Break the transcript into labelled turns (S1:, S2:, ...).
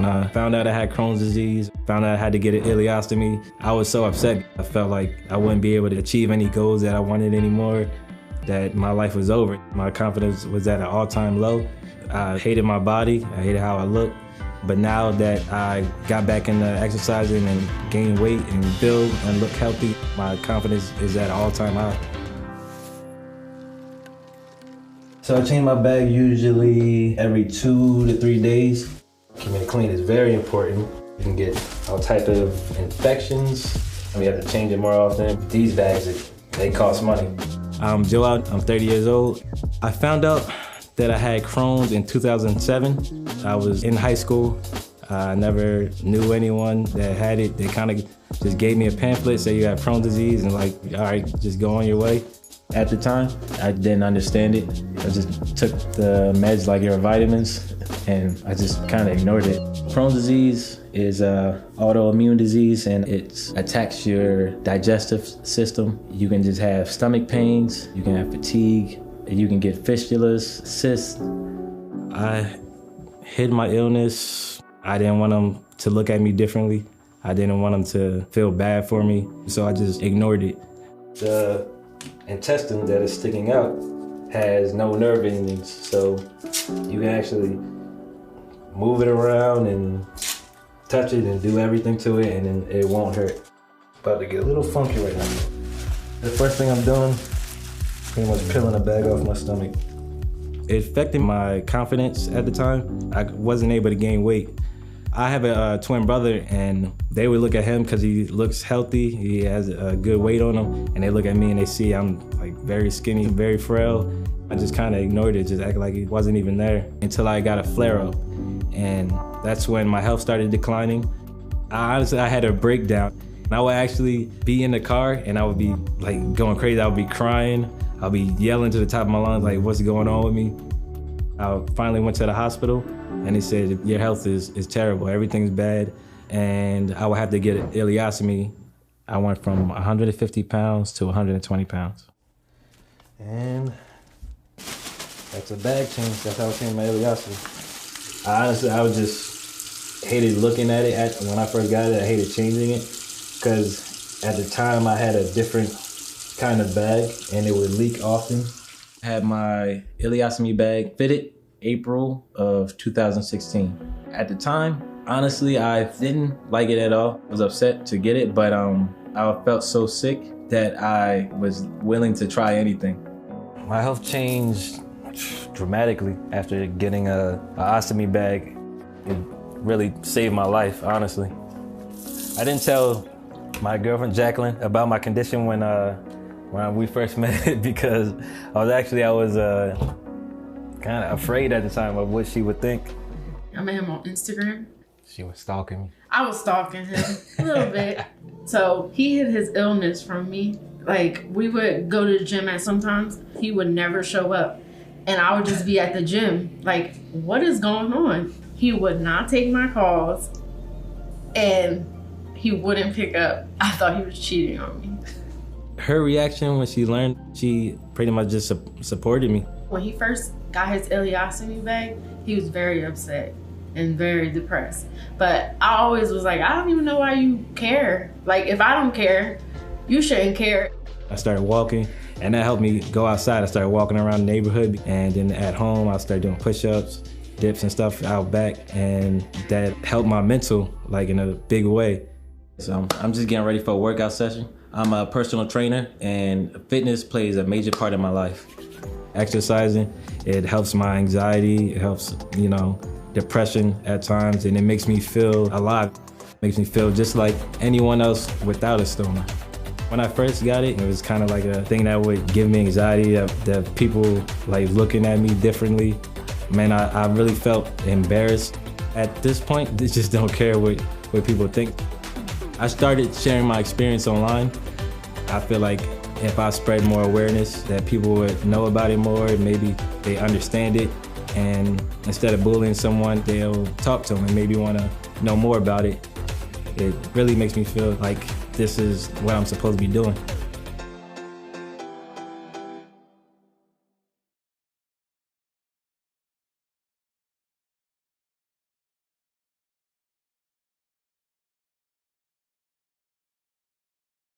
S1: When I found out I had Crohn's disease, found out I had to get an ileostomy, I was so upset. I felt like I wouldn't be able to achieve any goals that I wanted anymore, that my life was over. My confidence was at an all-time low. I hated my body, I hated how I looked. But now that I got back into exercising and gained weight and build and look healthy, my confidence is at an all-time high. So I change my bag usually every 2 to 3 days. Keeping it clean is very important. You can get all type of infections, and we have to change it more often. These bags, they cost money. I'm Joel, I'm 30 years old. I found out that I had Crohn's in 2007. I was in high school. I never knew anyone that had it. They kind of just gave me a pamphlet, say you have Crohn's disease, and like, all right, just go on your way. At the time, I didn't understand it. I just took the meds like your vitamins, and I just kind of ignored it. Crohn's disease is an autoimmune disease, and it attacks your digestive system. You can just have stomach pains, you can have fatigue, you can get fistulas, cysts. I hid my illness. I didn't want them to look at me differently. I didn't want them to feel bad for me, so I just ignored it. The intestine that is sticking out has no nerve endings, so you can actually move it around and touch it and do everything to it, and then it won't hurt. About to get a little funky right now. The first thing I'm doing, pretty much peeling the bag off my stomach. It affected my confidence at the time. I wasn't able to gain weight. I have a twin brother, and they would look at him because he looks healthy, he has a good weight on him, and they look at me and they see I'm like very skinny, very frail. I just kind of ignored it, just act like it wasn't even there until I got a flare-up. And that's when my health started declining. Honestly, I had a breakdown. I would actually be in the car and I would be like going crazy. I would be crying. I'll be yelling to the top of my lungs, like, what's going on with me? I finally went to the hospital and they said, your health is terrible, everything's bad. And I would have to get an ileostomy. I went from 150 pounds to 120 pounds. And that's a bag change, that's how I came to my ileostomy. Honestly, I was just hated looking at it. When I first got it, I hated changing it because at the time I had a different kind of bag and it would leak often. I had my ileostomy bag fitted April of 2016. At the time, honestly, I didn't like it at all. I was upset to get it, but I felt so sick that I was willing to try anything. My health changed dramatically after getting an ostomy bag. It really saved my life, honestly. I didn't tell my girlfriend Jacqueline about my condition when we first met because I was kind of afraid at the time of what she would think.
S2: I met him on Instagram.
S1: She was stalking me.
S2: I was stalking him a little bit. So he hid his illness from me. Like, we would go to the gym and sometimes he would never show up. And I would just be at the gym, like, what is going on? He would not take my calls and he wouldn't pick up. I thought he was cheating on me.
S1: Her reaction when she learned, she pretty much just supported me.
S2: When he first got his ileostomy bag, he was very upset and very depressed. But I always was like, I don't even know why you care. Like, if I don't care, you shouldn't care.
S1: I started walking, and that helped me go outside. I started walking around the neighborhood, and then at home, I started doing push-ups, dips and stuff out back, and that helped my mental, like, in a big way. So I'm just getting ready for a workout session. I'm a personal trainer, and fitness plays a major part of my life. Exercising, it helps my anxiety, it helps, depression at times, and it makes me feel alive. It makes me feel just like anyone else without a stoma. When I first got it, it was kind of like a thing that would give me anxiety, that people like looking at me differently. Man, I really felt embarrassed. At this point, they just don't care what people think. I started sharing my experience online. I feel like if I spread more awareness, that people would know about it more, maybe they understand it, and instead of bullying someone, they'll talk to them and maybe want to know more about it. It really makes me feel like this is what I'm supposed to be doing.